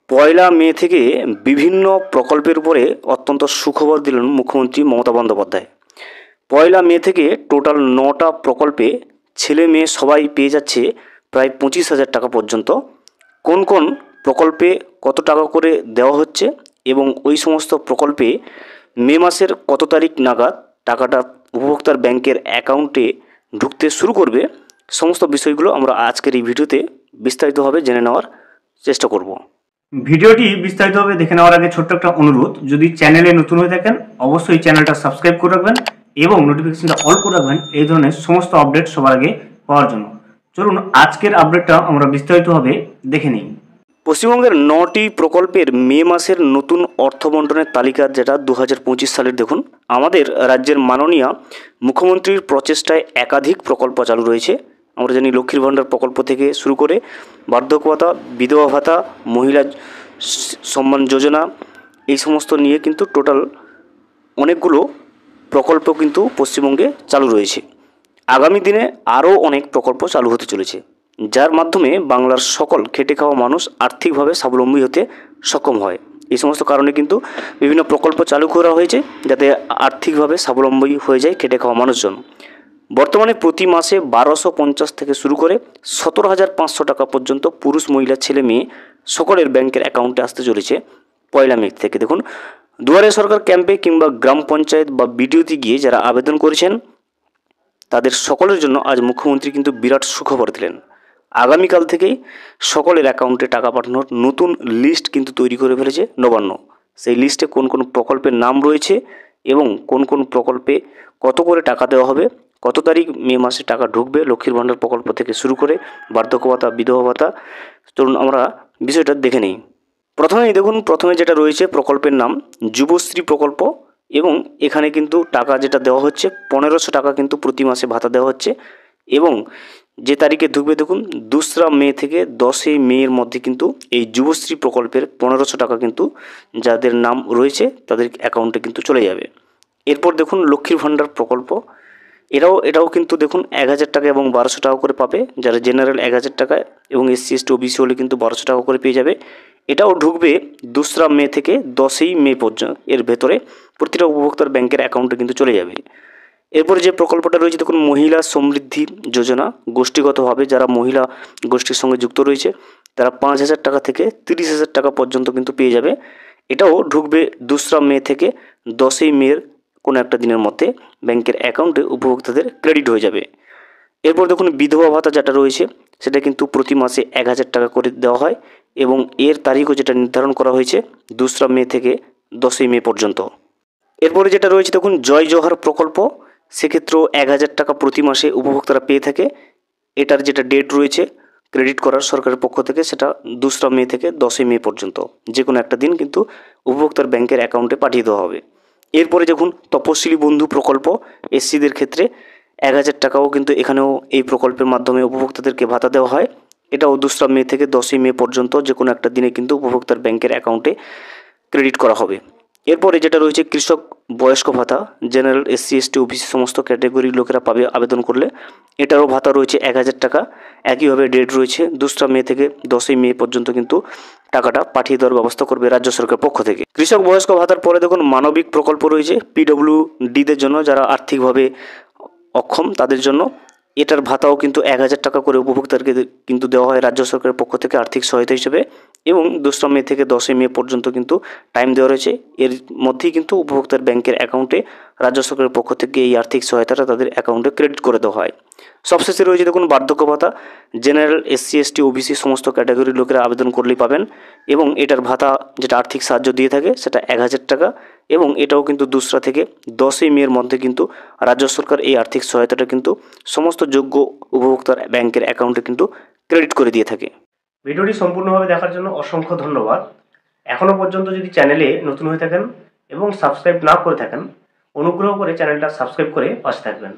পয়লা মে থেকে বিভিন্ন প্রকল্পের উপরে অত্যন্ত সুখবর দিলেন মুখ্যমন্ত্রী মমতা বন্দ্যোপাধ্যায়। পয়লা মে থেকে টোটাল 9টা প্রকল্পে ছেলে মেয়ে সবাই পেয়ে যাচ্ছে প্রায় 25,000 টাকা পর্যন্ত। কোন কোন প্রকল্পে কত টাকা করে দেওয়া হচ্ছে এবং ওই সমস্ত প্রকল্পে মে মাসের কত তারিখ নাগাদ টাকাটা উপভোক্তার ব্যাংকের অ্যাকাউন্টে ঢুকতে শুরু করবে, সমস্ত বিষয়গুলো আমরা আজকের এই ভিডিওতে বিস্তারিতভাবে জেনে নেওয়ার চেষ্টা করব। ভিডিওটি বিস্তারিতভাবে দেখে নেওয়ার আগে ছোট্ট একটা অনুরোধ, যদি চ্যানেলে নতুন হয়ে থাকেন অবশ্যই চ্যানেলটা সাবস্ক্রাইব করে রাখবেন এবং নোটিফিকেশনটা অল করে রাখবেন এই ধরনের সমস্ত আপডেট সবার আগে পাওয়ার জন্য। চলুন আজকের আপডেটটা আমরা বিস্তারিতভাবে দেখে নিই। পশ্চিমবঙ্গের 9টি প্রকল্পের মে মাসের নতুন অর্থ বন্টনের তালিকা, যেটা 2025 সালের। দেখুন, আমাদের রাজ্যের মাননীয় মুখ্যমন্ত্রীর প্রচেষ্টায় একাধিক প্রকল্প চালু রয়েছে। আমরা জানি লক্ষ্মীর ভাণ্ডার প্রকল্প থেকে শুরু করে বার্ধক্য ভাতা, বিধবা ভাতা, মহিলা সম্মান যোজনা, এই সমস্ত নিয়ে কিন্তু টোটাল অনেকগুলো প্রকল্প কিন্তু পশ্চিমবঙ্গে চালু রয়েছে। আগামী দিনে আরও অনেক প্রকল্প চালু হতে চলেছে, যার মাধ্যমে বাংলার সকল খেটে খাওয়া মানুষ আর্থিকভাবে স্বাবলম্বী হতে সক্ষম হয়। এই সমস্ত কারণে কিন্তু বিভিন্ন প্রকল্প চালু করা হয়েছে, যাতে আর্থিকভাবে স্বাবলম্বী হয়ে যায় খেটে খাওয়া মানুষজন। বর্তমানে প্রতি মাসে 1250 থেকে শুরু করে 17,500 টাকা পর্যন্ত পুরুষ, মহিলা, ছেলে মেয়ে সকলের ব্যাংকের অ্যাকাউন্টে আসতে চলেছে পয়লা মে থেকে। দেখুন, দুয়ারে সরকার ক্যাম্পে কিংবা গ্রাম পঞ্চায়েত বা বিডিওতে গিয়ে যারা আবেদন করেছেন তাদের সকলের জন্য আজ মুখ্যমন্ত্রী কিন্তু বিরাট সুখবর দিলেন। আগামীকাল থেকেই সকলের অ্যাকাউন্টে টাকা পাঠানোর নতুন লিস্ট কিন্তু তৈরি করে ফেলেছে নবান্ন। সেই লিস্টে কোন কোন প্রকল্পের নাম রয়েছে এবং কোন কোন প্রকল্পে কত করে টাকা দেওয়া হবে, কত তারিখ মে মাসে টাকা ঢুকবে লক্ষ্মীর ভাণ্ডার প্রকল্প থেকে শুরু করে বার্ধক্য ভাতা, বিধবা ভাতা, চলুন আমরা বিষয়টা দেখে নিই। প্রথমে যেটা রয়েছে প্রকল্পের নাম যুবশ্রী প্রকল্প, এবং এখানে কিন্তু টাকা যেটা দেওয়া হচ্ছে 1500 টাকা কিন্তু প্রতি মাসে ভাতা দেওয়া হচ্ছে। এবং যে তারিখে ঢুকবে, দেখুন 2রা মে থেকে 10ই মের মধ্যে কিন্তু এই যুবশ্রী প্রকল্পের 1500 টাকা কিন্তু যাদের নাম রয়েছে তাদের অ্যাকাউন্টে কিন্তু চলে যাবে। এরপর দেখুন লক্ষ্মীর ভাণ্ডার প্রকল্প, এটাও কিন্তু দেখুন 1000 টাকা এবং 1200 টাকা করে পাবে। যারা জেনারেল 1000 টাকা এবং SC ST OBC হলে কিন্তু 1200 টাকা করে পেয়ে যাবে। এটাও ঢুকবে 2রা মে থেকে 10ই মে পর্যন্ত, এর ভেতরে প্রতিটা উপভোক্তার ব্যাংকের অ্যাকাউন্টে কিন্তু চলে যাবে। এরপরে যে প্রকল্পটা রয়েছে দেখুন মহিলা সমৃদ্ধি যোজনা, গোষ্ঠীগতভাবে যারা মহিলা গোষ্ঠীর সঙ্গে যুক্ত রয়েছে তারা 5,000 টাকা থেকে 30,000 টাকা পর্যন্ত কিন্তু পেয়ে যাবে। এটাও ঢুকবে 2রা মে থেকে 10ই মের কোনো একটা দিনের মধ্যে ব্যাংকের অ্যাকাউন্টে উপভোক্তাদের ক্রেডিট হয়ে যাবে। এরপর দেখুন বিধবা ভাতা যেটা রয়েছে সেটা কিন্তু প্রতি মাসে 1000 টাকা করে দেওয়া হয় এবং এর তারিখও যেটা নির্ধারণ করা হয়েছে 2রা মে থেকে 10ই মে পর্যন্ত। এরপরে যেটা রয়েছে দেখুন জয় জোহার প্রকল্প, সেক্ষেত্রেও 1000 টাকা প্রতি মাসে উপভোক্তারা পেয়ে থাকে। এটার যেটা ডেট রয়েছে ক্রেডিট করার সরকারের পক্ষ থেকে সেটা 2রা মে থেকে 10ই মে পর্যন্ত, যে কোনো একটা দিন কিন্তু উপভোক্তার ব্যাংকের অ্যাকাউন্টে পাঠিয়ে দেওয়া হবে। এরপরে দেখুন তপশিলি বন্ধু প্রকল্প, SCদের ক্ষেত্রে 1000 টাকাও কিন্তু এখানেও এই প্রকল্পের মাধ্যমে উপভোক্তাদেরকে ভাতা দেওয়া হয়। এটাও 2রা মে থেকে 10ই মে পর্যন্ত যে কোনো একটা দিনে কিন্তু উপভোক্তার ব্যাংকের অ্যাকাউন্টে ক্রেডিট করা হবে। এরপরে যেটা রয়েছে কৃষক বয়স্ক ভাতা, জেনারেল SC ST OBC সমস্ত ক্যাটাগরির লোকেরা পাবে আবেদন করলে। এটারও ভাতা রয়েছে 1000 টাকা, একইভাবে ডেট রয়েছে 2রা মে থেকে 10ই মে পর্যন্ত কিন্তু টাকাটা পাঠিয়ে দেওয়ার ব্যবস্থা করবে রাজ্য সরকারের পক্ষ থেকে। কৃষক বয়স্ক ভাতার পরে দেখুন মানবিক প্রকল্প রয়েছে PWDদের জন্য, যারা আর্থিকভাবে অক্ষম তাদের জন্য। এটার ভাতাও কিন্তু 1000 টাকা করে উপভোক্তাকে কিন্তু দেওয়া হয় রাজ্য সরকারের পক্ষ থেকে আর্থিক সহায়তা হিসেবে। এবং 2রা মে থেকে 10ই মে পর্যন্ত কিন্তু টাইম দেওয়া রয়েছে, এর মধ্যেই কিন্তু উপভোক্তার ব্যাংকের অ্যাকাউন্টে রাজ্য সরকারের পক্ষ থেকে এই আর্থিক সহায়তাটা তাদের অ্যাকাউন্টে ক্রেডিট করে দেওয়া হয়। সবশেষে রয়েছে দেখুন বার্ধক্য ভাতা, জেনারেল SC ST OBC সমস্ত ক্যাটাগরির লোকেরা আবেদন করলেই পাবেন এবং এটার ভাতা যেটা আর্থিক সাহায্য দিয়ে থাকে সেটা 1000 টাকা এবং এটাও কিন্তু 2রা থেকে 10ই মের মধ্যে কিন্তু রাজ্য সরকার এই আর্থিক সহায়তাটা কিন্তু সমস্ত যোগ্য উপভোক্তার ব্যাংকের অ্যাকাউন্টে কিন্তু ক্রেডিট করে দিয়ে থাকে। ভিডিওটি সম্পূর্ণভাবে দেখার জন্য অসংখ্য ধন্যবাদ। এখনও পর্যন্ত যদি চ্যানেলে নতুন হয়ে থাকেন এবং সাবস্ক্রাইব না করে থাকেন, অনুগ্রহ করে চ্যানেলটা সাবস্ক্রাইব করে পাশে থাকবেন।